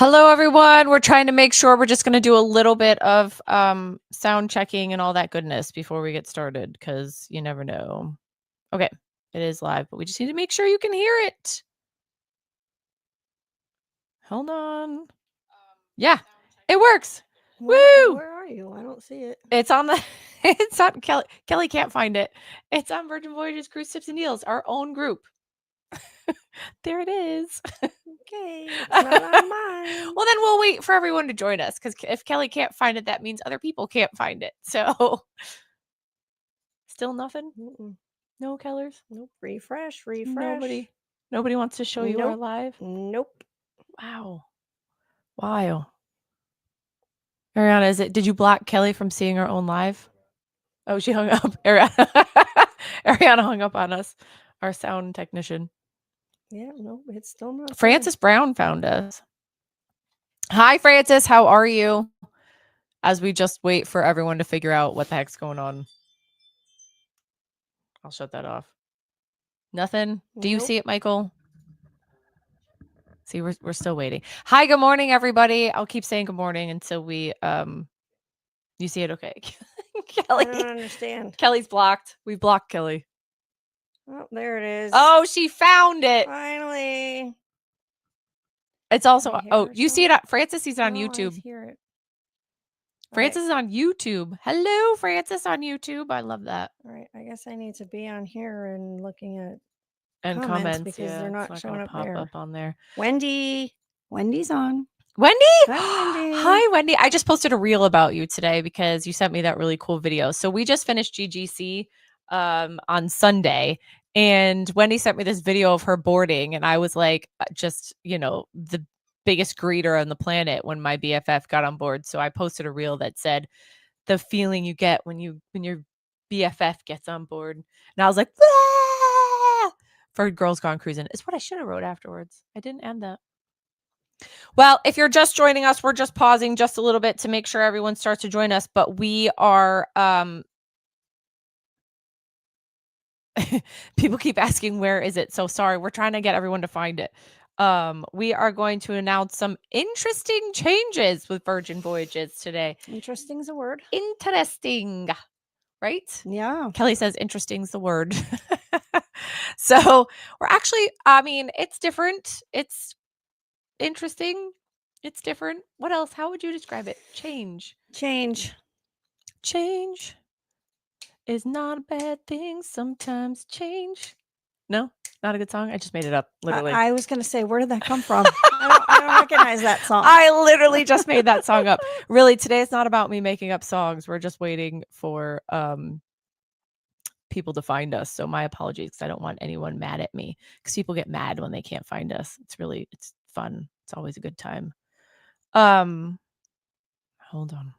Hello, everyone. We're trying to make sure we're just going to do a little bit of sound checking and all that goodness before we get started, because you never know. Okay, it is live, but we just need to make sure you can hear it. Hold on. Yeah, it works. Woo! Where are you? I don't see it. It's on the. It's on Kelly. Kelly can't find it. It's on Virgin Voyages Cruise Tips and Deals, our own group. There it is. Okay, it's not on mine. Well, then we'll wait for everyone to join us, because if Kelly can't find it, that means other people can't find it. So, still nothing? Mm-mm. No Kellers? Nope. Refresh. Nobody wants to show you our Nope. live? Nope. Wow. Ariana, did you block Kelly from seeing her own live? Oh, she hung up. Ariana hung up on us, our sound technician. Yeah, no, it's still not. Francis Brown found us. Hi, Francis. How are you? As we just wait for everyone to figure out what the heck's going on. I'll shut that off. Nothing? Do you see it, Michael? See, we're still waiting. Hi, good morning, everybody. I'll keep saying good morning until we you see it. Okay. Kelly. I don't understand. Kelly's blocked. We blocked Kelly. Oh, there it is. Oh, she found it. Finally. It's also you see it Francis sees it on YouTube. I hear it. Francis is on YouTube. Hello, Francis on YouTube. I love that. All right. I guess I need to be on here and looking at comments because they're not showing up pop there. up on there. Wendy's on. Wendy? Hi, Wendy. Hi, Wendy. I just posted a reel about you today because you sent me that really cool video. So we just finished GGC on Sunday, and Wendy sent me this video of her boarding, and I was like, just, the biggest greeter on the planet when my BFF got on board. So I posted a reel that said the feeling you get when your BFF gets on board. And I was like, ah! For Girls Gone Cruising. It's what I should have wrote afterwards. I didn't add that. Well, if you're just joining us, we're just pausing just a little bit to make sure everyone starts to join us. But we are, people keep asking, where is it? So sorry, we're trying to get everyone to find it. We are going to announce some interesting changes with Virgin Voyages today. Interesting is a word. Interesting, right? Yeah. Kelly says interesting is the word. So we're actually, it's different. It's interesting. It's different. What else? How would you describe it? Change is not a bad thing. Sometimes change. No, not a good song. I just made it up. Literally. I was going to say, where did that come from? I don't recognize that song. I literally just made that song up. Really, today it's not about me making up songs. We're just waiting for people to find us. So my apologies, because I don't want anyone mad at me, because people get mad when they can't find us. It's fun. It's always a good time. Hold on.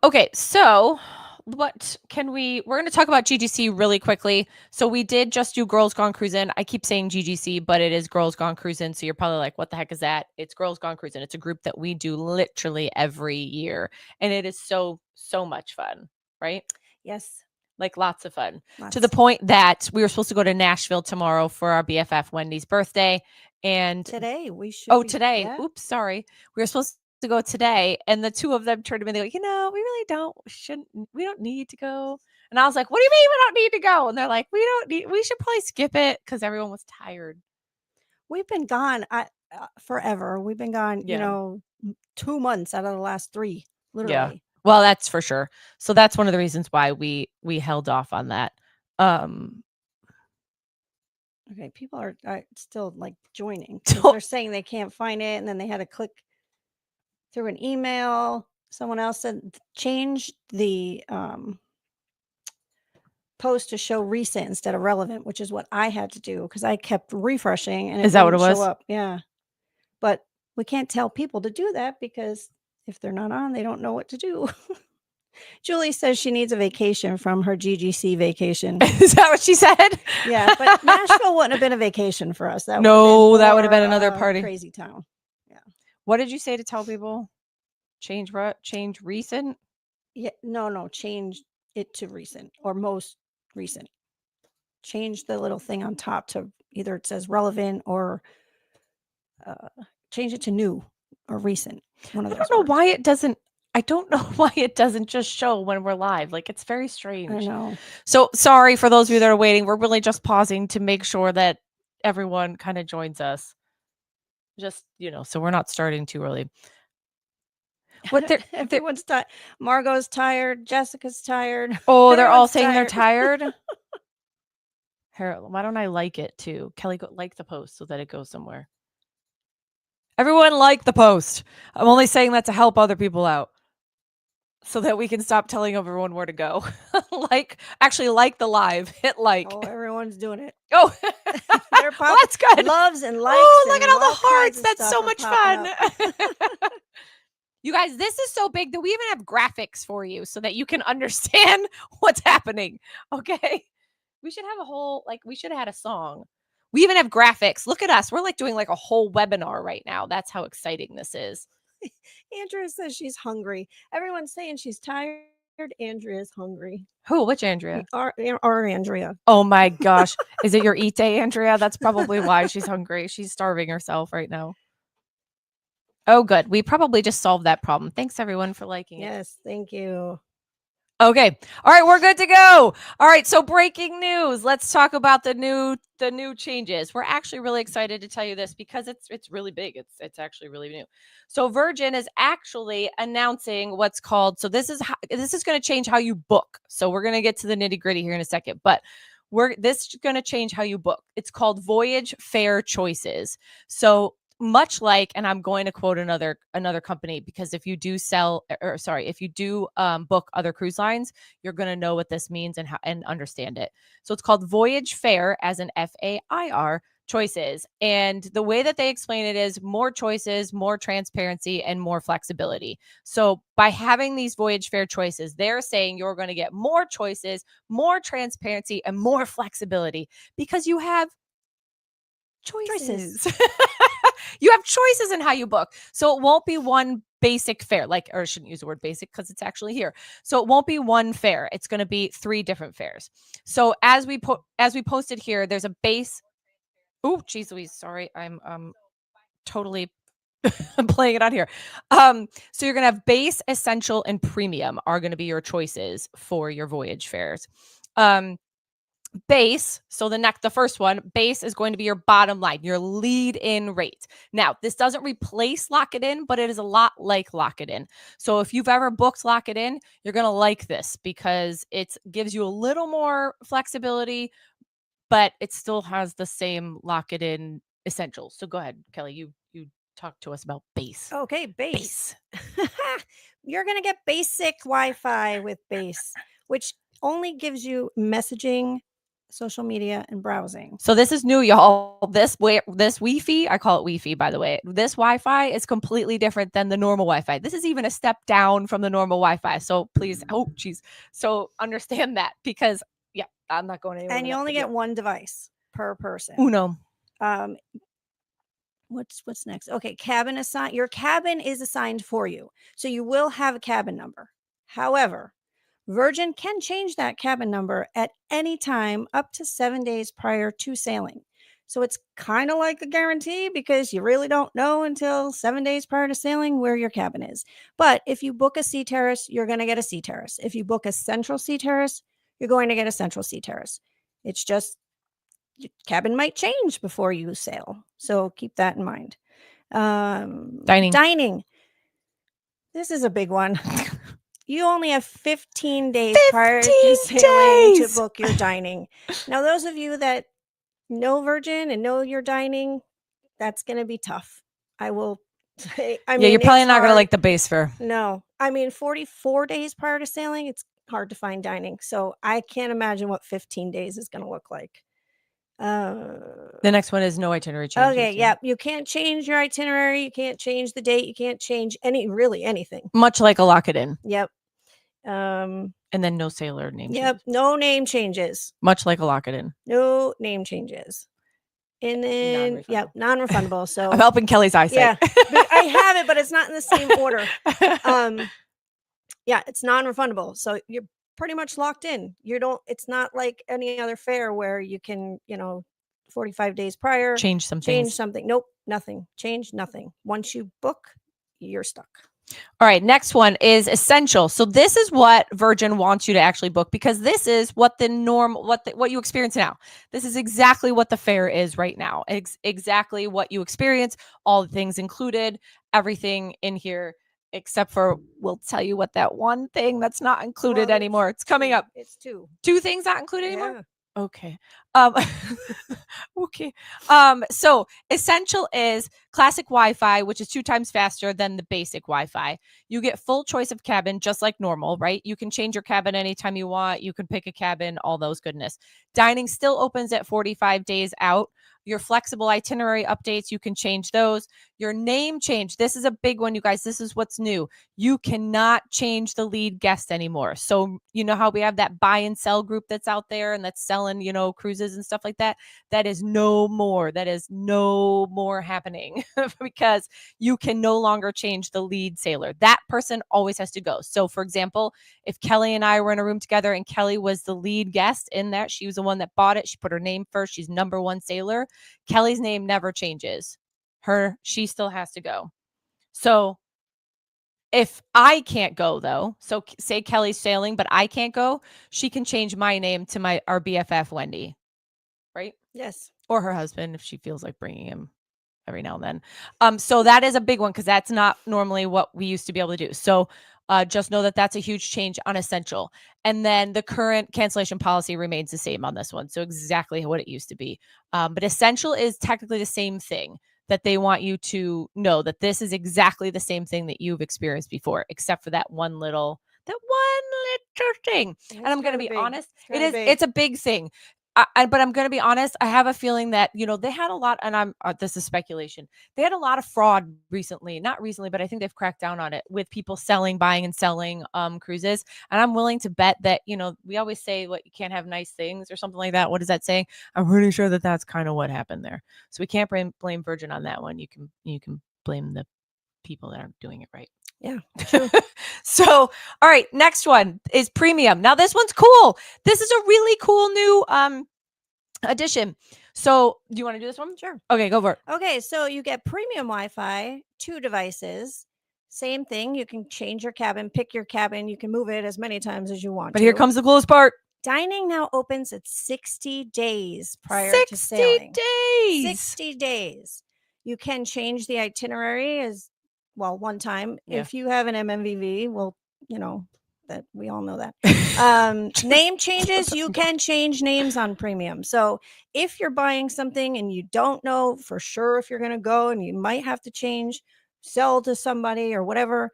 Okay, so we're going to talk about GGC really quickly. So we did just do Girls Gone Cruising. I keep saying GGC, but it is Girls Gone Cruising. So you're probably like, what the heck is that? It's Girls Gone Cruising. It's a group that we do literally every year. And it is so, so much fun, right? Yes. Like lots of fun. To the point that we were supposed to go to Nashville tomorrow for our BFF Wendy's birthday. And today we should. Today. Yeah. Oops, sorry. We were supposed to go today, and the two of them turned to me, they go, we don't need to go. And I was like, what do you mean we don't need to go? And they're like, we should probably skip it, because everyone was tired. We've been gone forever. We've been gone, 2 months out of the last 3, literally. Yeah. Well, that's for sure. So that's one of the reasons why we held off on that. Okay, people are still like joining. They're saying they can't find it, and then they had to click through an email. Someone else said change the post to show recent instead of relevant, which is what I had to do, because I kept refreshing and it didn't show up. Yeah, but we can't tell people to do that, because if they're not on, they don't know what to do. Julie says she needs a vacation from her GGC vacation. Is that what she said? Yeah, but Nashville wouldn't have been a vacation for us. That would have been another party. Crazy town. Yeah. What did you say to tell people? Change recent? Yeah, no, change it to recent or most recent. Change the little thing on top to either it says relevant or change it to new or recent. One of I those don't know words. why it doesn't. I don't know why it doesn't just show when we're live. Like, it's very I strange. know. So sorry for those of you that are waiting. We're really just pausing to make sure that everyone kind of joins us. Just, so we're not starting too early. What Everyone's tired. Margot's tired. Jessica's tired. Oh, they're all saying they're tired. Here, why don't I like it too? Kelly, go like the post so that it goes somewhere. Everyone like the post. I'm only saying that to help other people out, so that we can stop telling everyone where to go. Actually like the live. Hit like. Oh, everyone's doing it. Oh, they're well, that's good. Loves and likes. Oh, look at all the hearts. That's so much fun. You guys, this is so big that we even have graphics for you so that you can understand what's happening. Okay. We should have we should have had a song. We even have graphics. Look at us. We're like doing like a whole webinar right now. That's how exciting this is. Andrea says she's hungry. Everyone's saying she's tired. Andrea's hungry. Who? Which Andrea? Our Andrea. Oh my gosh. Is it your eat day, Andrea? That's probably why she's hungry. She's starving herself right now. Oh, good. We probably just solved that problem. Thanks, everyone, for liking it. Yes, thank you. Okay. All right, we're good to go. All right, so breaking news. Let's talk about the new changes. We're actually really excited to tell you this because it's really big. It's actually really new. So Virgin is actually announcing what's called. So this is going to change how you book. So we're going to get to the nitty-gritty here in a second, but this is going to change how you book. It's called Voyage Fare Choices. So much like, and I'm going to quote another company, because if you do book other cruise lines, you're going to know what this means and understand it. So it's called Voyage Fare, as in FAIR, choices. And the way that they explain it is more choices, more transparency, and more flexibility. So by having these Voyage Fare choices, they're saying you're going to get more choices, more transparency, and more flexibility because you have choices. You have choices in how you book. So it won't be one basic fare, or I shouldn't use the word basic because it's actually here. So it won't be one fare. It's going to be 3 different fares. So as we posted here, there's a base. Oh, geez Louise. Sorry. I'm totally playing it on here. So you're going to have base, essential, and premium are going to be your choices for your voyage fares. Base, so the first one, base is going to be your bottom line, your lead-in rate. Now, this doesn't replace Lock It In, but it is a lot like Lock It In. So if you've ever booked Lock It In, you're going to like this because it gives you a little more flexibility, but it still has the same Lock It In essentials. So go ahead, Kelly, you talk to us about base. Okay, base. You're going to get basic Wi-Fi with base, which only gives you messaging, social media, and browsing. So this is new, y'all. This Wi-Fi, I call it Wi-Fi, by the way. This Wi-Fi is completely different than the normal Wi-Fi. This is even a step down from the normal Wi-Fi. So please, so understand that, because I'm not going anywhere. And you only get one device per person. Uno. What's next? Okay, cabin assign. Your cabin is assigned for you, so you will have a cabin number. However, Virgin can change that cabin number at any time up to 7 days prior to sailing. So it's kind of like a guarantee because you really don't know until 7 days prior to sailing where your cabin is. But if you book a sea terrace, you're going to get a sea terrace. If you book a central sea terrace, you're going to get a central sea terrace. It's just your cabin might change before you sail. So keep that in mind. Dining. This is a big one. You only have 15 days prior to sailing to book your dining. Now, those of you that know Virgin and know your dining, that's going to be tough. I will say. You're probably not going to like the base fare. No. 44 days prior to sailing, it's hard to find dining. So I can't imagine what 15 days is going to look like. The next one is no itinerary changes. Okay, yeah. You can't change your itinerary. You can't change the date. You can't change anything. Much like a Lock It In. Yep. And then no sailor name changes. No name changes. Much like a Lock It In. No name changes. And then, non-refundable. So I'm helping Kelly's eyesight. Yeah, I have it, but it's not in the same order. Yeah, it's non-refundable. So you're pretty much locked in. You don't It's not like any other fare where you can, 45 days prior Change some change things. something. Nope, nothing. Change nothing. Once you book, you're stuck. All right, next one is essential. So this is what Virgin wants you to actually book, because this is what the norm, what you experience now. This is exactly what the fare is right now. Exactly what you experience, all the things included, everything in here, except for we'll tell you what that one thing that's not included anymore. It's coming up. It's two. Two things not included anymore? Yeah. Okay. Okay. So essential is classic Wi-Fi, which is 2 times faster than the basic Wi-Fi. You get full choice of cabin, just like normal, right? You can change your cabin anytime you want. You can pick a cabin, all those goodness. Dining still opens at 45 days out. Your flexible itinerary updates, you can change those. Your name change. This is a big one, you guys. This is what's new. You cannot change the lead guest anymore. So, you know how we have that buy and sell group that's out there and that's selling, cruises and stuff like that? That is no more. That is no more happening because you can no longer change the lead sailor. That person always has to go. So, for example, if Kelly and I were in a room together and Kelly was the lead guest in that, she was the one that bought it. She put her name first. She's number one sailor. Kelly's name never changes. She still has to go. So if I can't go, though, so say Kelly's sailing, but I can't go, she can change my name to our BFF Wendy, right? Yes. Or her husband if she feels like bringing him every now and then. So that is a big one because that's not normally what we used to be able to do. So just know that that's a huge change on essential. And then the current cancellation policy remains the same on this one. So exactly what it used to be. But essential is technically the same thing, that they want you to know that this is exactly the same thing that you've experienced before, except for that one little thing. And I'm going to be honest, it's a big thing. But I'm going to be honest, I have a feeling that, they had a lot, and this is speculation. They had a lot of fraud recently, not recently, but I think they've cracked down on it with people buying and selling cruises. And I'm willing to bet that, we always say you can't have nice things or something like that. What is that saying? I'm pretty sure that that's kind of what happened there. So we can't blame Virgin on that one. You can blame the people that aren't doing it right. Yeah. So, all right, next one is premium. Now this one's cool. This is a really cool new addition. So, do you want to do this one? Sure. Okay, go for it. Okay, so you get premium Wi-Fi, 2 devices. Same thing. You can change your cabin, pick your cabin. You can move it as many times as you want. But here comes the coolest part. Dining now opens at 60 days prior to sailing. 60 days. 60 days. You can change the itinerary as well one time. Yeah. If you have an MMVV, well, that we all know that. Name changes, you can change names on premium. So if you're buying something and you don't know for sure if you're going to go and you might have to sell to somebody or whatever,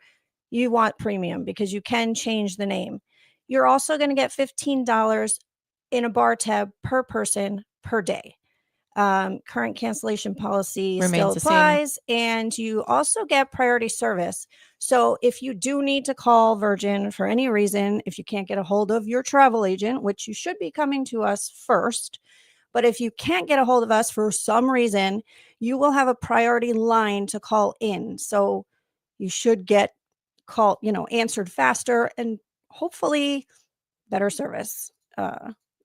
you want premium because you can change the name. You're also going to get $15 in a bar tab per person per day. Current cancellation policy still applies, and you also get priority service. So if you do need to call Virgin for any reason, if you can't get a hold of your travel agent, which you should be coming to us first, but if you can't get a hold of us for some reason, you will have a priority line to call in. So you should get answered faster and hopefully better service.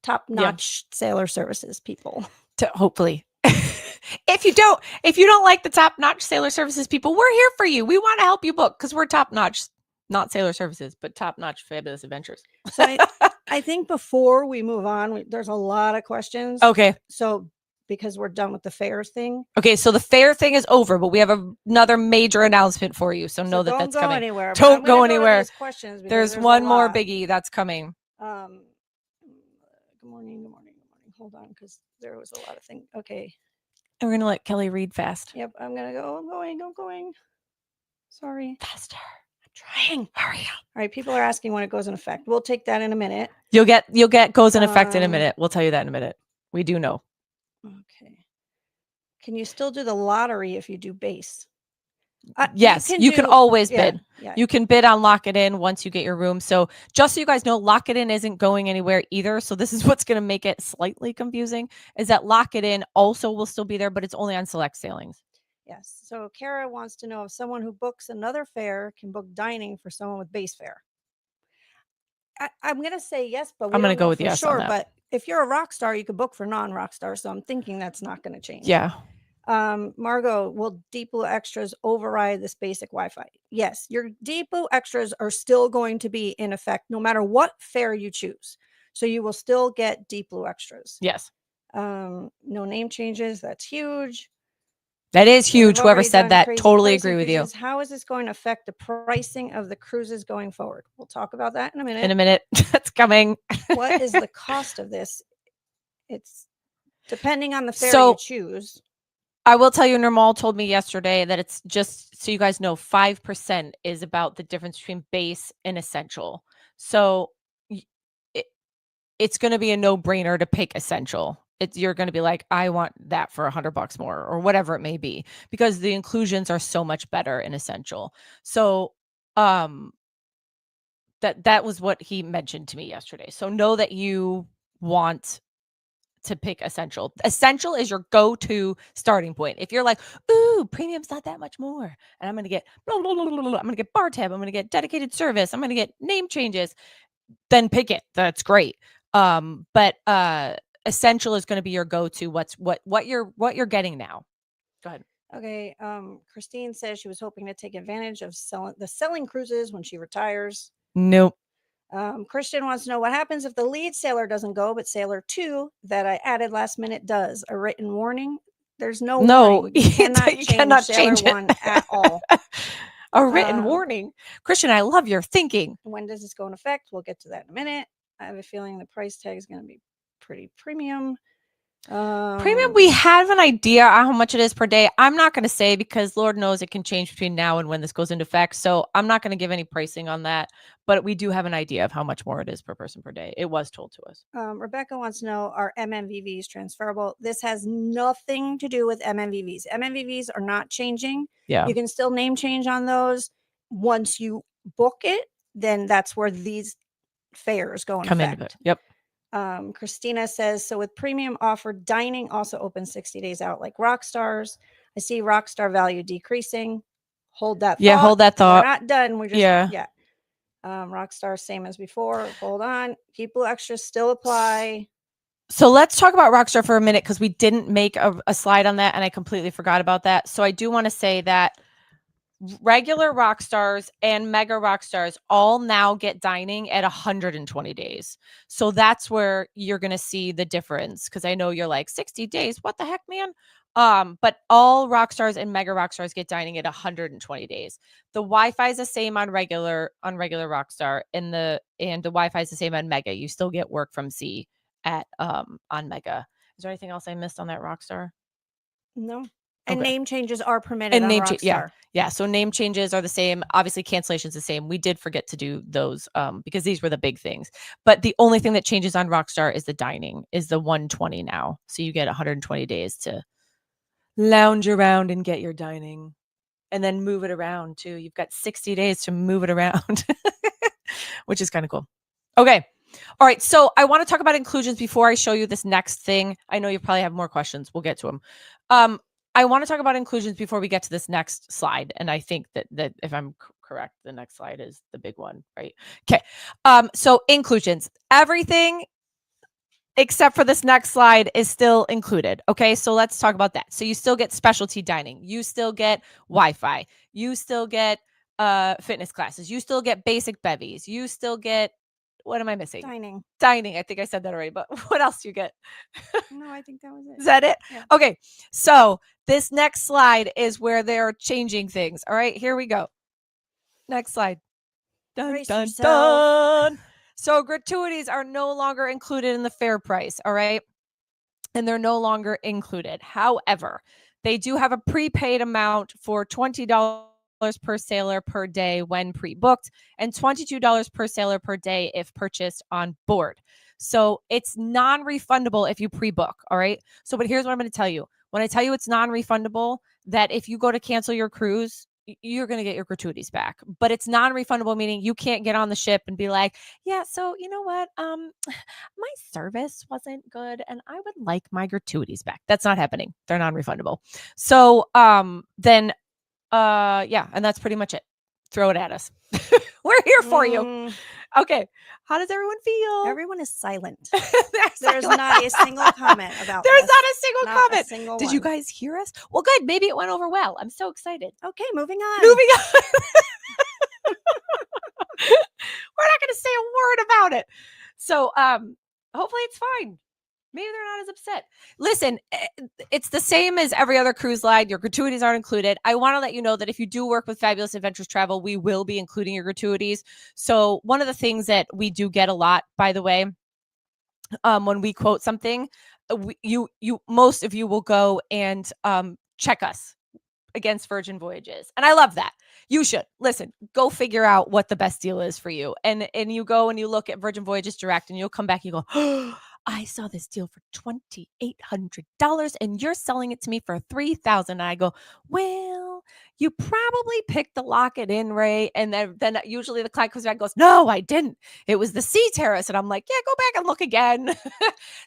Top-notch sailor services people. Hopefully. If you don't like the top-notch sailor services people, we're here for you. We want to help you book because we're top-notch, not sailor services, but top-notch fabulous adventures. So I think before we move on, there's a lot of questions. Okay. So because we're done with the fare thing. Okay, so the fare thing is over, but we have another major annountment for you. So know that's coming. Anywhere, don't go anywhere. There's one more biggie that's coming. Good morning. Hold on, because there was a lot of things. Okay. And we're going to let Kelly read fast. Yep, I'm going to go. I'm going. Sorry. Faster. I'm trying. Hurry up. All right, people are asking when it goes in effect. We'll take that in a minute. You'll get goes in effect in a minute. We'll tell you that in a minute. We do know. Okay. Can you still do the lottery if you do base? Yes, you can always bid. Yeah. You can bid on Lock It In once you get your room. So just so you guys know, Lock It In isn't going anywhere either. So this is what's going to make it slightly confusing, is that Lock It In also will still be there, but it's only on select sailings. Yes. So Kara wants to know if someone who books another fare can book dining for someone with base fare. I'm gonna say yes, but I'm we gonna don't go know with for yes on sure. that. But if you're a rock star, you could book for non-rock stars. So I'm thinking that's not going to change. Yeah. Margot, will Deep Blue Extras override this basic Wi-Fi? Yes, your Deep Blue Extras are still going to be in effect no matter what fare you choose. So you will still get Deep Blue Extras. Yes. No name changes. That's huge. That is huge. Whoever said that, totally agree with you. How is this going to affect the pricing of the cruises going forward? We'll talk about that in a minute. In a minute. That's coming. What is the cost of this? It's depending on the fare you choose. I will tell you, Nirmal told me yesterday that it's just so you guys know, 5% is about the difference between base and essential. So it's going to be a no-brainer to pick essential. You're going to be like, I want that for $100 more or whatever it may be, because the inclusions are so much better in essential. So that was what he mentioned to me yesterday. So know that you want to pick essential. Essential is your go-to starting point. If you're like, ooh, premium's not that much more, and I'm going to get blah, blah, blah, blah, blah, I'm going to get bar tab, I'm going to get dedicated service, I'm going to get name changes, then pick it. That's great. But essential is going to be your go-to. What you're getting now. Go ahead. Okay. Christine says she was hoping to take advantage of selling cruises when she retires. Nope. Christian wants to know what happens if the lead sailor doesn't go, but sailor 2 that I added last minute does. A written warning? There's no warning. You cannot change sailor 1 at all. A written warning. Christian, I love your thinking. When does this go in effect? We'll get to that in a minute. I have a feeling the price tag is going to be pretty premium. Premium, we have an idea how much it is per day. I'm not going to say, because Lord knows it can change between now and when this goes into effect. So I'm not going to give any pricing on that, but we do have an idea of how much more it is per person per day. It was told to us. Rebecca wants to know, are MMVVs transferable? This has nothing to do with MMVVs. MMVVs are not changing. Yeah. You can still name change on those. Once you book it, then that's where these fares go in effect. Into it. Yep. Christina says, so with premium offer, dining also opens 60 days out like Rockstars. I see Rockstar value decreasing. Hold that thought. Yeah, hold that thought. We're not done. We're just, yeah. Rockstar, same as before. Hold on. Deep Blue Extras still apply. So let's talk about Rockstar for a minute, because we didn't make a slide on that, and I completely forgot about that. So I do want to say that regular Rockstars and mega Rockstars all now get dining at 120 days. So that's where you're going to see the difference, because I know you're like 60 days. What the heck, man? But all Rockstars and mega Rockstars get dining at 120 days. The Wi-Fi is the same on regular Rockstar, and the Wi-Fi is the same on mega. You still get work from sea at on mega. Is there anything else I missed on that Rockstar? No. And name changes are permitted on Rockstar. Yeah. So name changes are the same. Obviously, cancellation's the same. We did forget to do those because these were the big things. But the only thing that changes on Rockstar is the dining, is the 120 now. So you get 120 days to lounge around and get your dining, and then move it around too. You've got 60 days to move it around, which is kind of cool. Okay. All right. So I want to talk about inclusions before I show you this next thing. I know you probably have more questions. We'll get to them. I want to talk about inclusions before we get to this next slide. And I think that if I'm correct, the next slide is the big one, right? Okay. So inclusions, everything except for this next slide is still included. Okay. So let's talk about that. So you still get specialty dining. You still get Wi-Fi. You still get fitness classes. You still get basic bevies. You still get, what am I missing? Dining. I think I said that already, but what else do you get? No, I think that was it. Is that it? Yeah. Okay. So this next slide is where they're changing things. All right, here we go. Next slide. Dun, dun, dun. So gratuities are no longer included in the fare price. All right. And they're no longer included. However, they do have a prepaid amount for $20 per sailor per day when pre-booked, and $22 per sailor per day if purchased on board. So it's non-refundable if you pre-book. All right. So, but here's what I'm going to tell you. When I tell you it's non-refundable, that if you go to cancel your cruise, you're going to get your gratuities back, but it's non-refundable, meaning you can't get on the ship and be like, yeah, so you know what? My service wasn't good and I would like my gratuities back. That's not happening. They're non-refundable. So, yeah. And that's pretty much it. throw it at us. We're here for you. Okay. How does everyone feel? Everyone is silent. There's not a single comment about There's this. not a single Not comment. a single Did one. you guys hear us? Well, good. Maybe it went over well. I'm so excited. Okay, moving on. Moving on. We're not going to say a word about it. So hopefully it's fine. Maybe they're not as upset. Listen, it's the same as every other cruise line. Your gratuities aren't included. I want to let you know that if you do work with Fabulous Adventures Travel, we will be including your gratuities. So one of the things that we do get a lot, by the way, when we quote something, most of you will go and check us against Virgin Voyages. And I love that. You should. Listen, go figure out what the best deal is for you. And you go and you look at Virgin Voyages Direct and you'll come back and you go, oh, I saw this deal for $2,800 and you're selling it to me for $3,000. And I go, well, you probably picked the Lock It In rate. And then usually the client comes back and goes, no, I didn't. It was the Sea Terrace. And I'm like, yeah, go back and look again.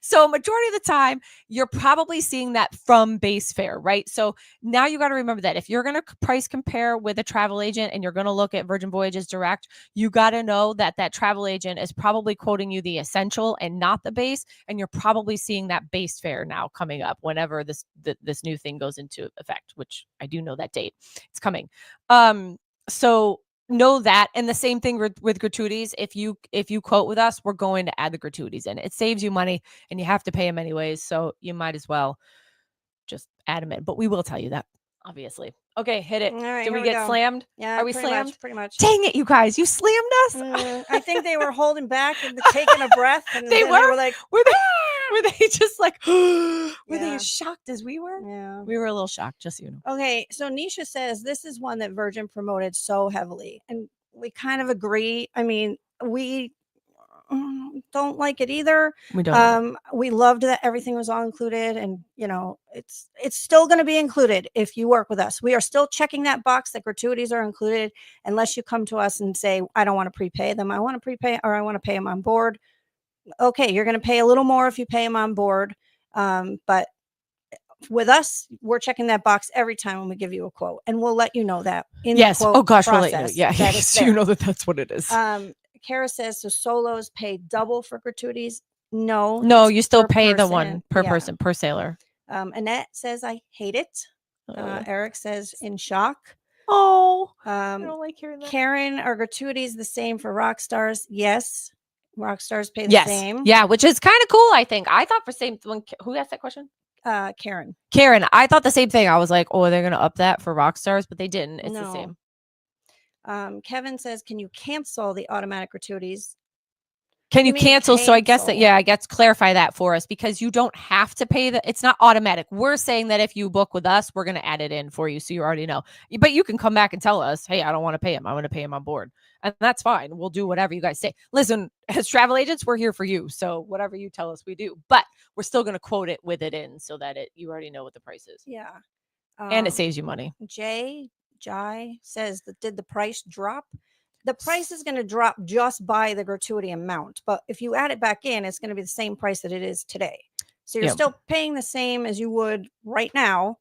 So majority of the time, you're probably seeing that from base fare, right? So now you got to remember that if you're going to price compare with a travel agent and you're going to look at Virgin Voyages Direct, you got to know that that travel agent is probably quoting you the essential and not the base. And you're probably seeing that base fare now coming up whenever this new thing goes into effect, which I do know that date. It's coming. So know that. And the same thing with gratuities. If you quote with us, we're going to add the gratuities in. It saves you money and you have to pay them anyways. So you might as well just add them in. But we will tell you that, obviously. Okay, hit it. Right, Did we get slammed? Yeah. Are we slammed? Pretty much. Dang it, you guys. You slammed us. I think they were holding back and taking a breath. And they were like, were they just like, were they as shocked as we were? Yeah. We were a little shocked, just so you know. Okay, so Nisha says this is one that Virgin promoted so heavily. And we kind of agree. I mean, we don't like it either. We don't. We loved that everything was all included, and it's still going to be included if you work with us. We are still checking that box that gratuities are included, unless you come to us and say, I don't want to prepay them. I want to prepay, or I want to pay them on board. Okay, you're going to pay a little more if you pay them on board, but with us, we're checking that box every time when we give you a quote, and we'll let you know that in the quote process. We'll let you know. Yeah, so you know that's what it is. Kara says, so solos pay double for gratuities. No, you still pay the one per person, per sailor. Annette says, I hate it. Eric says, in shock. Oh, I don't like hearing that. Karen, are gratuities the same for rock stars? Yes. Rock stars pay the same. Yeah, which is kind of cool, I think. I thought for same one. Who asked that question? Karen. I thought the same thing. I was like, oh, they're going to up that for rock stars, but they didn't. It's the same. Kevin says, can you cancel the automatic gratuities? Can you cancel? So I guess clarify that for us, because you don't have to pay it's not automatic. We're saying that if you book with us, we're going to add it in for you. So you already know, but you can come back and tell us, hey, I don't want to pay him. I want to pay him on board. And that's fine. We'll do whatever you guys say. Listen, as travel agents, we're here for you. So whatever you tell us, we do, but we're still going to quote it with it in so that you already know what the price is. Yeah. And it saves you money. Jai says that did the price drop? The price is going to drop just by the gratuity amount. But if you add it back in, it's going to be the same price that it is today. So you're still paying the same as you would right now,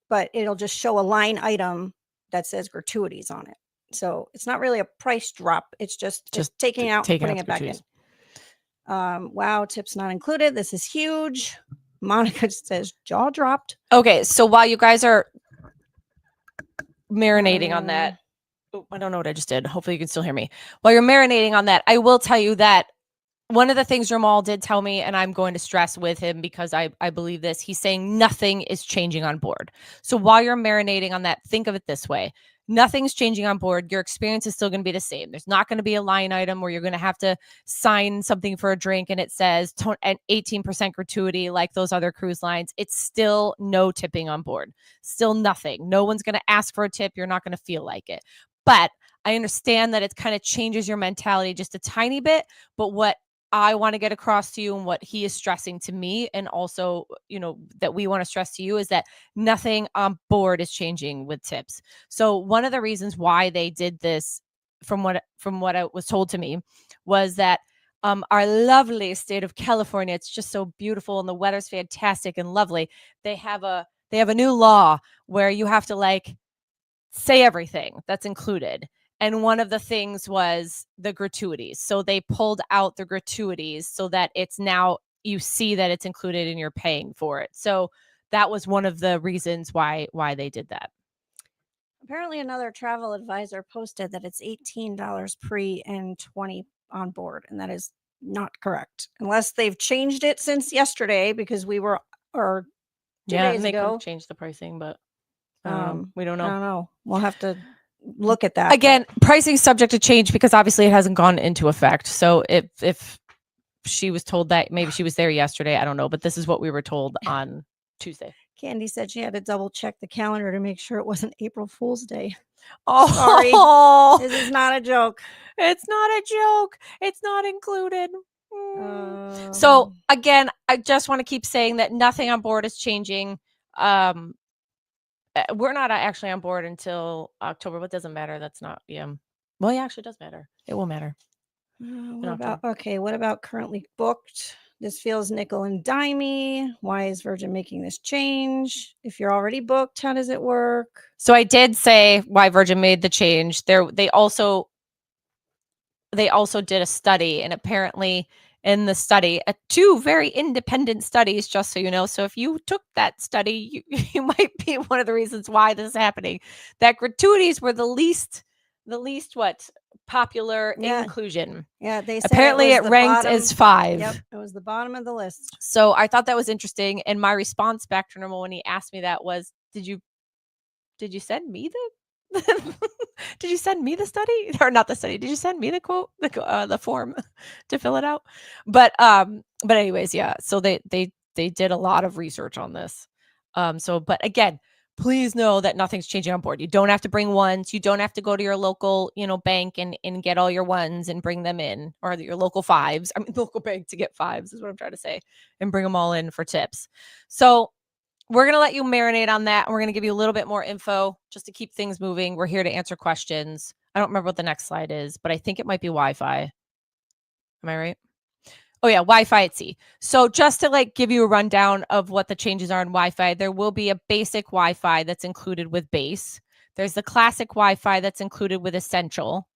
but it'll just show a line item that says gratuities on it. So it's not really a price drop. It's just taking out, putting it back in. Wow, tips not included. This is huge. Monica says jaw dropped. Okay, so while you guys are marinating on that, I don't know what I just did. Hopefully you can still hear me. While you're marinating on that, I will tell you that one of the things Jamal did tell me, and I'm going to stress with him because I believe this, he's saying nothing is changing on board. So while you're marinating on that, think of it this way. Nothing's changing on board. Your experience is still going to be the same. There's not going to be a line item where you're going to have to sign something for a drink and it says an 18% gratuity like those other cruise lines. It's still no tipping on board. Still nothing. No one's going to ask for a tip. You're not going to feel like it. But I understand that it kind of changes your mentality just a tiny bit. But what I want to get across to you and what he is stressing to me, and also, that we want to stress to you, is that nothing on board is changing with tips. So one of the reasons why they did this, from what it was told to me, was that our lovely state of California, it's just so beautiful and the weather's fantastic and lovely. They have a new law where you have to say everything that's included. And one of the things was the gratuities. So they pulled out the gratuities so that it's now you see that it's included and you're paying for it. So that was one of the reasons why they did that. Apparently another travel advisor posted that it's $18 pre and $20 on board, and that is not correct unless they've changed it since yesterday, because we were, or 2 days ago. Changed the pricing, but we don't know. I don't know. We'll have to look at that. Again, pricing subject to change because obviously it hasn't gone into effect. So if she was told that, maybe she was there yesterday, I don't know, but this is what we were told on Tuesday. Candy said she had to double check the calendar to make sure it wasn't April Fool's Day. Oh, sorry. This is not a joke. It's not a joke. It's not included. So again, I just want to keep saying that nothing on board is changing. We're not actually on board until October. What doesn't matter? That's not, well, yeah, actually it does matter. It will matter. What about currently booked? This feels nickel and dimey. Why is Virgin making this change? If you're already booked, how does it work? So I did say why Virgin made the change. They also did a study, and apparently in the study, 2 very independent studies, just so you know. So if you took that study, you might be one of the reasons why this is happening. That gratuities were the least popular inclusion. Yeah, they said apparently it ranked as 5. Yep, it was the bottom of the list. So I thought that was interesting, and my response back to Normal when he asked me that was, "Did you send me the did you send me the study, or not the study? Did you send me the quote, the form to fill it out?" But anyways, yeah. So they did a lot of research on this. But again, please know that nothing's changing on board. You don't have to bring ones. You don't have to go to your local, bank and get all your ones and bring them in, or your local 5s. I mean, local bank to get 5s is what I'm trying to say, and bring them all in for tips. So we're going to let you marinate on that, and we're going to give you a little bit more info just to keep things moving. We're here to answer questions. I don't remember what the next slide is, but I think it might be Wi-Fi. Am I right? Oh yeah, Wi-Fi at sea. So just to give you a rundown of what the changes are in Wi-Fi, there will be a basic Wi-Fi that's included with base. There's the classic Wi-Fi that's included with essential.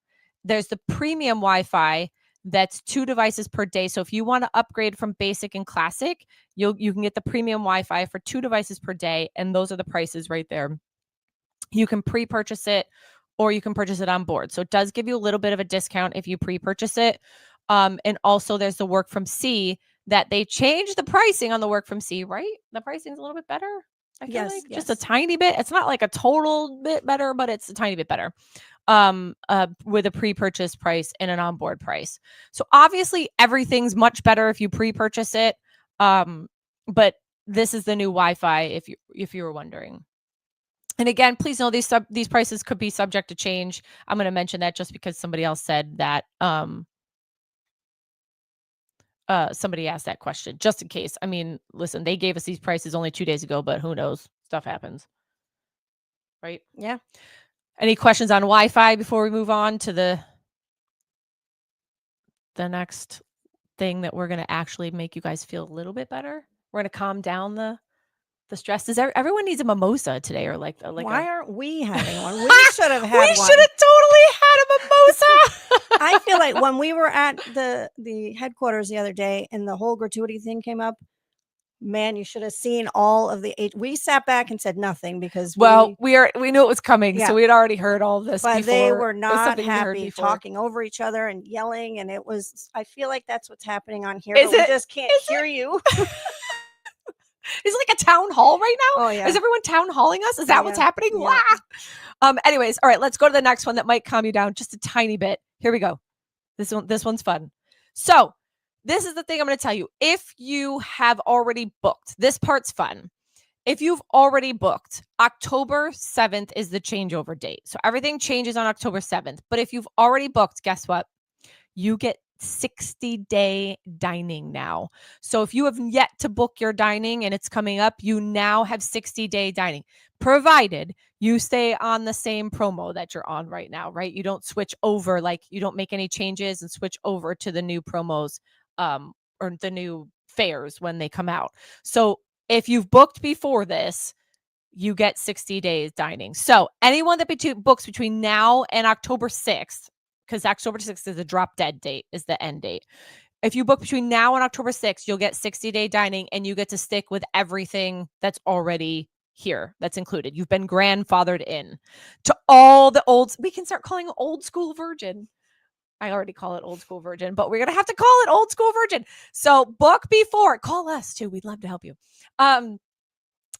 There's the premium Wi-Fi that's 2 devices per day. So if you want to upgrade from basic and classic, you can get the premium Wi-Fi for 2 devices per day, and those are the prices right there. You can pre-purchase it, or you can purchase it on board. So it does give you a little bit of a discount if you pre-purchase it. And also there's the work from sea that they changed the pricing on the work from sea, right? The pricing's a little bit better. I feel like just a tiny bit. It's not like a total bit better, but it's a tiny bit better. With a pre-purchase price and an onboard price. So obviously everything's much better if you pre-purchase it. But this is the new Wi-Fi if you were wondering. And again, please know these prices could be subject to change. I'm going to mention that just because somebody else said that somebody asked that question, just in case. I mean, listen, they gave us these prices only 2 days ago, but who knows? Stuff happens. Right? Yeah. Any questions on Wi-Fi before we move on to the next thing that we're going to actually make you guys feel a little bit better? We're going to calm down the stress. Does everyone needs a mimosa today, or like why aren't we having one? We should have had one. We should have totally had a mimosa. I feel like when we were at the headquarters the other day and the whole gratuity thing came up, man, you should have seen all of we sat back and said nothing because we knew it was coming. Yeah. So we had already heard all of this but before. They were not happy, talking over each other and yelling, and I feel like that's what's happening on here. We just can't hear you. Is it like a town hall right now? Oh yeah. Is everyone town halling us? Is that what's happening? Yeah. Wow. Anyways, all right, let's go to the next one that might calm you down just a tiny bit. Here we go. This one's fun. So this is the thing I'm going to tell you. If you have already booked, this part's fun. If you've already booked, October 7th is the changeover date. So everything changes on October 7th. But if you've already booked, guess what? You get 60-day dining now. So if you have yet to book your dining and it's coming up, you now have 60-day dining, provided you stay on the same promo that you're on right now, right? You don't switch over, you don't make any changes and switch over to the new promos or the new fares when they come out. So if you've booked before this, you get 60 days dining. So anyone that books between now and October 6th, because October 6th is the drop dead date, is the end date. If you book between now and October 6th, you'll get 60-day dining, and you get to stick with everything that's already here that's included. You've been grandfathered in to all the we can start calling Old School Virgin. I already call it Old School Virgin, but we're going to have to call it Old School Virgin. So book before. Call us too. We'd love to help you.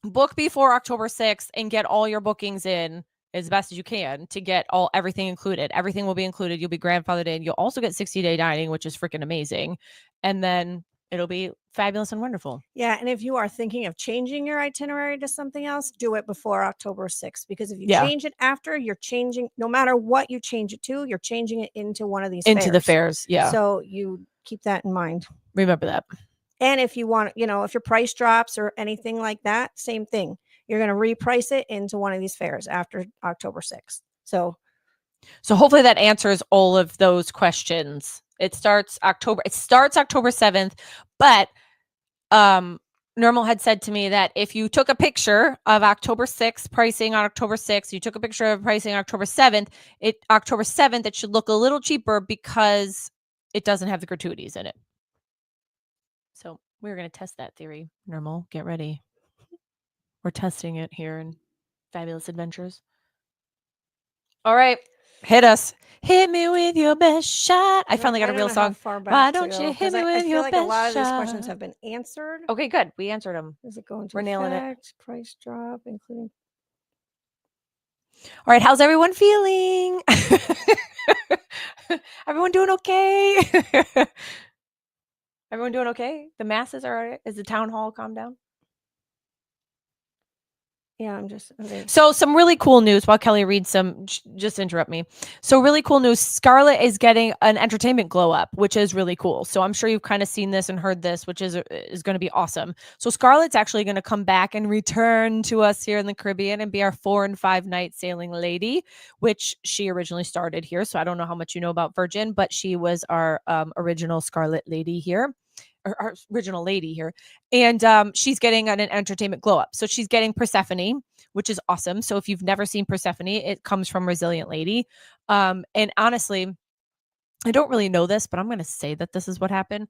Book before October 6th and get all your bookings in as best as you can to get everything included. Everything will be included. You'll be grandfathered in. You'll also get 60-day dining, which is freaking amazing. And then it'll be fabulous and wonderful. Yeah. And if you are thinking of changing your itinerary to something else, do it before October 6th, because if you change it after, you're changing, no matter what you change it to, you're changing it into one of these into the fairs. Yeah. So you keep that in mind. Remember that. And if you want, if your price drops or anything like that, same thing. You're going to reprice it into one of these fairs after October 6th. So hopefully that answers all of those questions. It starts October 7th, but Normal had said to me that if you took a picture of October 6th pricing on October 6th, you took a picture of pricing on October 7th, it should look a little cheaper because it doesn't have the gratuities in it. So we're going to test that theory. Normal, get ready. We're testing it here in Fabulous Adventures. All right. Hit us. Hit me with your best shot. I finally got a real song. Why don't you hit me with your best shot? A lot of these questions have been answered. Okay, good. We answered them. Is it going to nailing it? Price drop, including. All right. How's everyone feeling? Everyone doing okay? Everyone doing okay? The masses are all right? Is the town hall calmed down? Yeah, I'm just okay. So some really cool news while Kelly reads some, just interrupt me. So really cool news. Scarlett is getting an entertainment glow up, which is really cool. So I'm sure you've kind of seen this and heard this, which is going to be awesome. So Scarlett's actually going to come back and return to us here in the Caribbean and be our 4 and 5 night sailing lady, which she originally started here. So I don't know how much you know about Virgin, but she was our original Scarlett lady here. Our original lady here, and she's getting an entertainment glow up. So she's getting Persephone, which is awesome. So if you've never seen Persephone, it comes from Resilient Lady. And honestly, I don't really know this, but I'm going to say that this is what happened.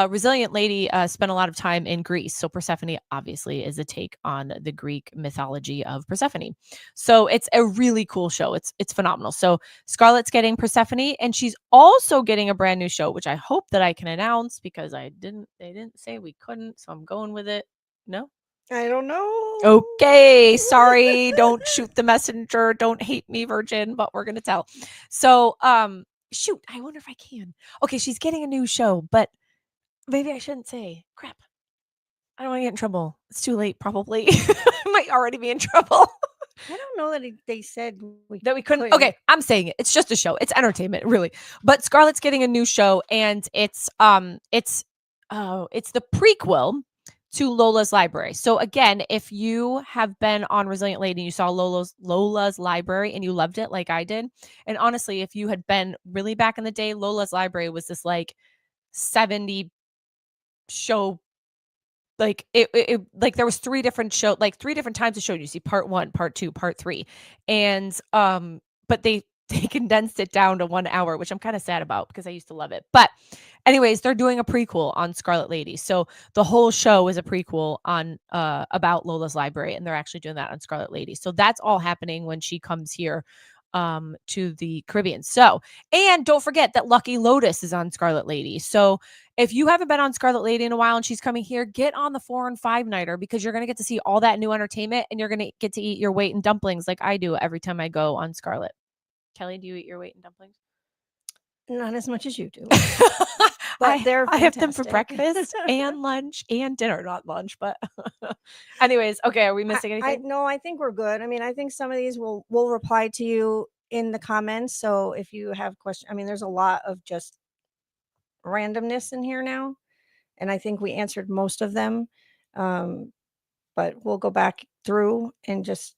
Resilient Lady spent a lot of time in Greece. So Persephone obviously is a take on the Greek mythology of Persephone. So it's a really cool show. It's phenomenal. So Scarlett's getting Persephone, and she's also getting a brand new show, which I hope that I can announce because they didn't say we couldn't. So I'm going with it. No? I don't know. Okay. Sorry. Don't shoot the messenger. Don't hate me, Virgin, but we're going to tell. So, shoot, I wonder if I can. Okay, she's getting a new show, but maybe I shouldn't say. Crap. I don't want to get in trouble. It's too late, probably. I might already be in trouble. I don't know that they said that we couldn't. Okay, I'm saying it. It's just a show. It's entertainment, really. But Scarlett's getting a new show, and it's the prequel to Lola's Library. So again, if you have been on Resilient Lady and you saw Lola's Library and you loved it like I did, and honestly, if you had been really back in the day, Lola's Library was this like 70 show, like it like there was 3 different times it showed you see part 1, part 2, part 3, and but they condensed it down to 1 hour, which I'm kind of sad about because I used to love it. But anyways, they're doing a prequel on Scarlet Lady. So the whole show is a prequel on about Lola's Library, and they're actually doing that on Scarlet Lady. So that's all happening when she comes here to the Caribbean. So, and don't forget that Lucky Lotus is on Scarlet Lady. So if you haven't been on Scarlet Lady in a while and she's coming here, get on the 4 and 5 nighter because you're going to get to see all that new entertainment, and you're going to get to eat your weight in dumplings like I do every time I go on Scarlet. Kelly, do you eat your weight in dumplings? Not as much as you do. But I have them for breakfast and lunch and dinner. Not lunch, but anyways. Okay, are we missing anything? No, I think we're good. I mean, I think some of these we'll reply to you in the comments. So if you have questions, I mean, there's a lot of just randomness in here now, and I think we answered most of them. But we'll go back through and just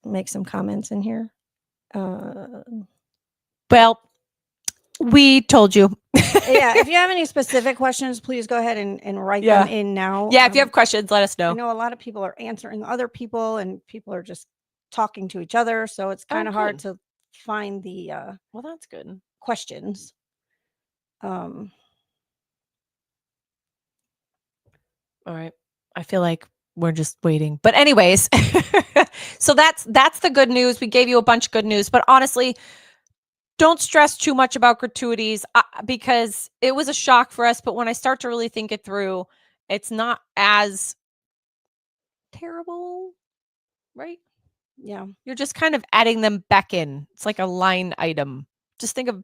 make some comments in here. Well, We told you. Yeah. If you have any specific questions, please go ahead and write them in now. Yeah. If you have questions, let us know. I know a lot of people are answering other people and people are just talking to each other. So it's kind of hard to find the well, that's good. Questions. All right. I feel like we're just waiting. But anyways, so that's the good news. We gave you a bunch of good news, but honestly, don't stress too much about gratuities because it was a shock for us. But when I start to really think it through, it's not as terrible, right? Yeah. You're just kind of adding them back in. It's like a line item. Just think of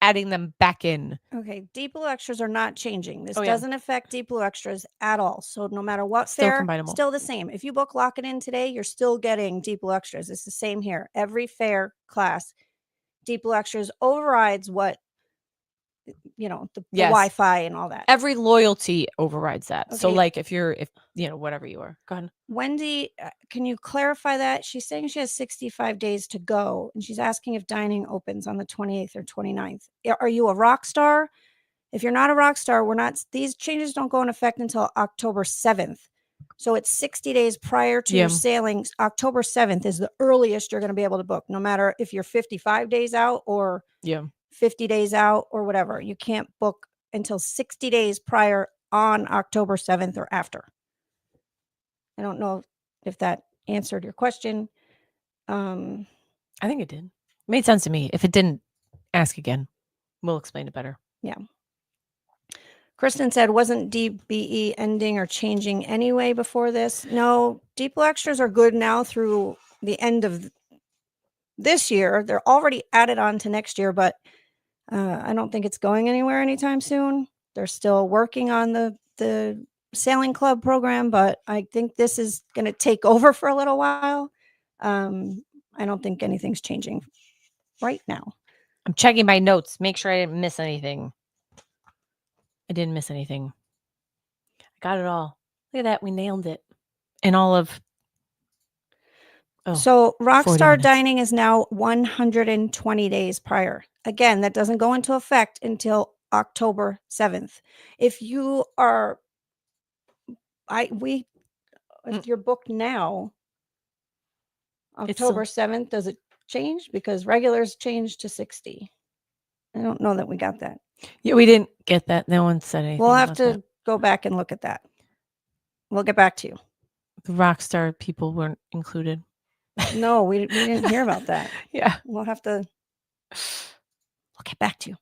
adding them back in. Okay. Deep Blue Extras are not changing. This doesn't affect Deep Blue Extras at all. So no matter what fare, still the same. If you book Lock It In today, you're still getting Deep Blue Extras. It's the same here. Every fare class, Deep Blue Extras overrides what, the Wi-Fi and all that. Every loyalty overrides that. Okay. So like if whatever you are. Go ahead. Wendy, can you clarify that? She's saying she has 65 days to go, and she's asking if dining opens on the 28th or 29th. Are you a rock star? If you're not a rock star, these changes don't go in effect until October 7th. So it's 60 days prior to your sailing. October 7th is the earliest you're going to be able to book, no matter if you're 55 days out or 50 days out or whatever. You can't book until 60 days prior on October 7th or after. I don't know if that answered your question. I think it did. It made sense to me. If it didn't, ask again. We'll explain it better. Yeah. Kristen said, wasn't DBE ending or changing anyway before this? No, Deep Blue Extras are good now through the end of this year. They're already added on to next year, but I don't think it's going anywhere anytime soon. They're still working on the sailing club program, but I think this is going to take over for a little while. I don't think anything's changing right now. I'm checking my notes. Make sure I didn't miss anything. I didn't miss anything. I got it all. Look at that. We nailed it. In all of. So Rockstar Dining is now 120 days prior. Again, that doesn't go into effect until October 7th. If you are, if you're booked now, October 7th, does it change? Because regulars changed to 60. I don't know that we got that. Yeah, we didn't get that. No one said anything. We'll have to go back and look at that. We'll get back to you. The Rockstar people weren't included. No, we didn't hear about that. Yeah. We'll get back to you.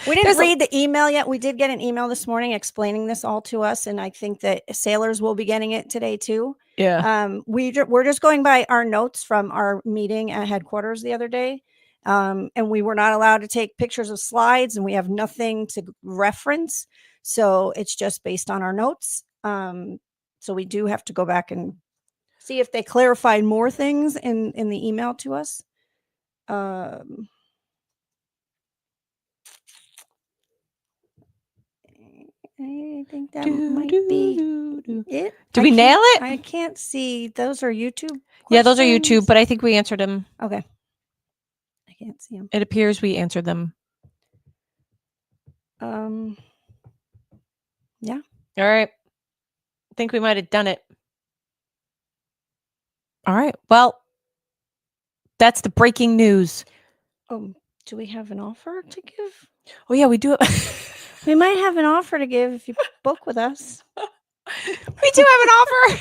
We didn't read the email yet. We did get an email this morning explaining this all to us, and I think that sailors will be getting it today too. Yeah. We're just going by our notes from our meeting at headquarters the other day. And we were not allowed to take pictures of slides, and we have nothing to reference. So it's just based on our notes. So we do have to go back and see if they clarified more things in the email to us. I think that might be it. Did we nail it? I can't see. Those are YouTube questions? Yeah, those are YouTube, but I think we answered them. Okay. I can't see them. It appears we answered them. Yeah. All right. I think we might have done it. All right. Well, that's the breaking news. Do we have an offer to give? Oh, yeah, we do. We might have an offer to give if you book with us. We do have an offer.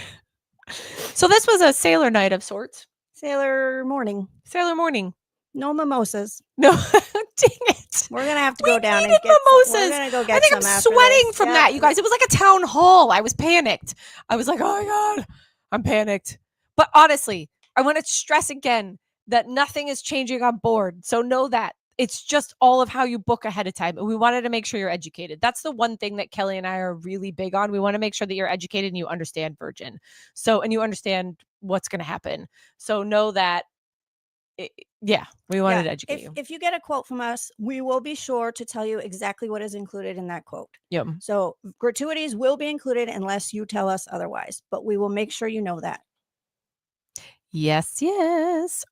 So this was a sailor night of sorts. Sailor morning. Sailor morning. No mimosas. No, dang it. We're going to have to go down and get mimosas. We're going to go get I think I'm sweating from that, you guys. It was like a town hall. I was panicked. I was like, oh my God, I'm panicked. But honestly, I want to stress again that nothing is changing on board. So know that. It's just all of how you book ahead of time. And we wanted to make sure you're educated. That's the one thing that Kelly and I are really big on. We want to make sure that you're educated and you understand Virgin. And you understand what's going to happen. So know that, we wanted to educate you. If you get a quote from us, we will be sure to tell you exactly what is included in that quote. Yep. So gratuities will be included unless you tell us otherwise, but we will make sure you know that. Yes.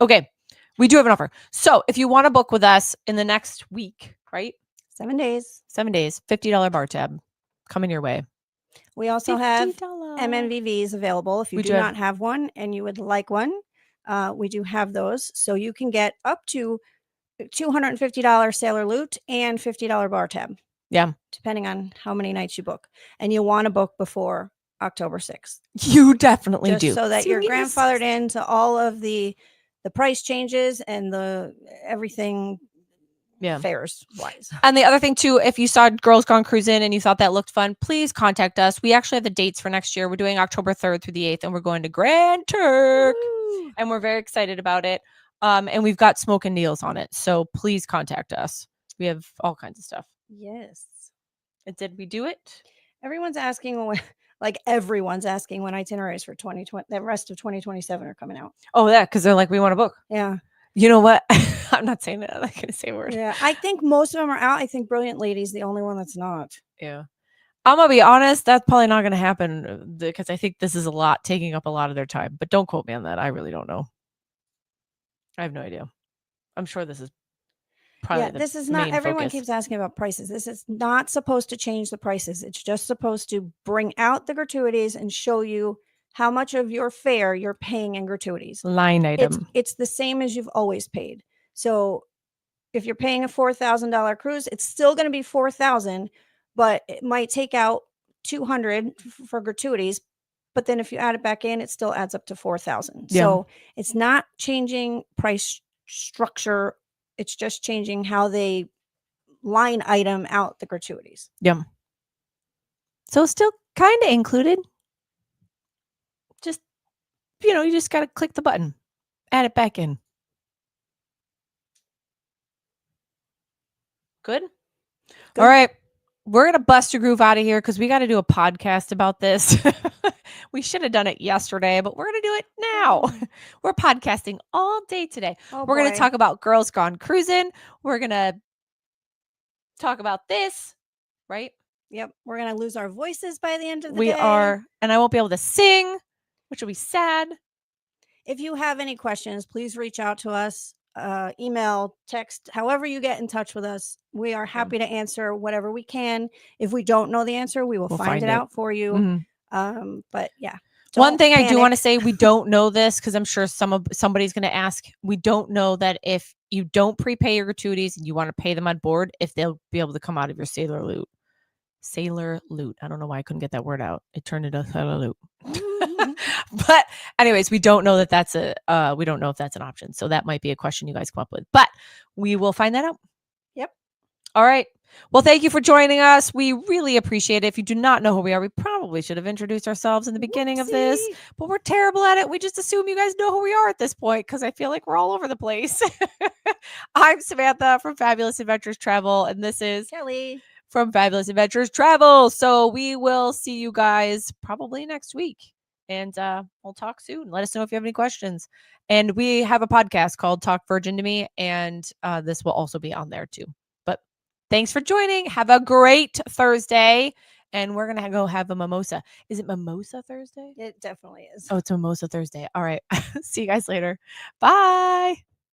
Okay. We do have an offer. So if you want to book with us in the next week, right? 7 days. 7 days, $50 bar tab coming your way. We also have MNVVs available. If you do not have one and you would like one, we do have those. So you can get up to $250 Sailor Loot and $50 bar tab. Yeah. Depending on how many nights you book. And you want to book before October 6th. You definitely do. So that you're grandfathered into all of the price changes and the everything fares wise. And the other thing too, if you saw Girls Gone Cruising and you thought that looked fun, please contact us. We actually have the dates for next year. We're doing October 3rd through the 8th, and we're going to Grand Turk. Woo! And we're very excited about it. And we've got smoking deals on it. So please contact us. We have all kinds of stuff. Yes. And did we do it? Everyone's asking when itineraries for 2020, the rest of 2027 are coming out. Oh, yeah, because they're like, we want to book. Yeah. You know what? I'm not saying that. I'm not going to say a word. Yeah, I think most of them are out. I think Brilliant Lady's the only one that's not. Yeah. I'm going to be honest. That's probably not going to happen because I think this is taking up a lot of their time. But don't quote me on that. I really don't know. I have no idea. I'm sure this is probably this is not, everyone keeps asking about prices. This is not supposed to change the prices. It's just supposed to bring out the gratuities and show you how much of your fare you're paying in gratuities. Line item. It's the same as you've always paid. So if you're paying a $4,000 cruise, it's still going to be $4,000, but it might take out $200 for gratuities. But then if you add it back in, it still adds up to $4,000. Yeah. So it's not changing price structure. It's just changing how they line item out the gratuities. Yeah. So still kind of included. Just, you just got to click the button, add it back in. Good. All right. We're going to bust a groove out of here because we got to do a podcast about this. We should have done it yesterday, but we're going to do it now. We're podcasting all day today. We're going to talk about Girls Gone Cruising. We're going to talk about this, right? Yep. We're going to lose our voices by the end of the day. We are. And I won't be able to sing, which will be sad. If you have any questions, please reach out to us. Email, text, however you get in touch with us. We are happy to answer whatever we can. If we don't know the answer, we'll find it out for you. Mm-hmm. But yeah. One thing I do want to say, we don't know this because I'm sure somebody's going to ask. We don't know that if you don't prepay your gratuities and you want to pay them on board, if they'll be able to come out of your Sailor Loot. Sailor Loot. I don't know why I couldn't get that word out. It turned into Sailor Loot. But anyways, we don't know that that's we don't know if that's an option. So that might be a question you guys come up with, but we will find that out. Yep. All right. Well, thank you for joining us. We really appreciate it. If you do not know who we are, we probably should have introduced ourselves in the beginning of this, but we're terrible at it. We just assume you guys know who we are at this point because I feel like we're all over the place. I'm Samantha from Fabulous Adventures Travel, and this is Kelly from Fabulous Adventures Travel. So we will see you guys probably next week. And we'll talk soon. Let us know if you have any questions. And we have a podcast called Talk Virgin to Me. And this will also be on there too. But thanks for joining. Have a great Thursday. And we're going to go have a mimosa. Is it Mimosa Thursday? It definitely is. Oh, it's Mimosa Thursday. All right. See you guys later. Bye.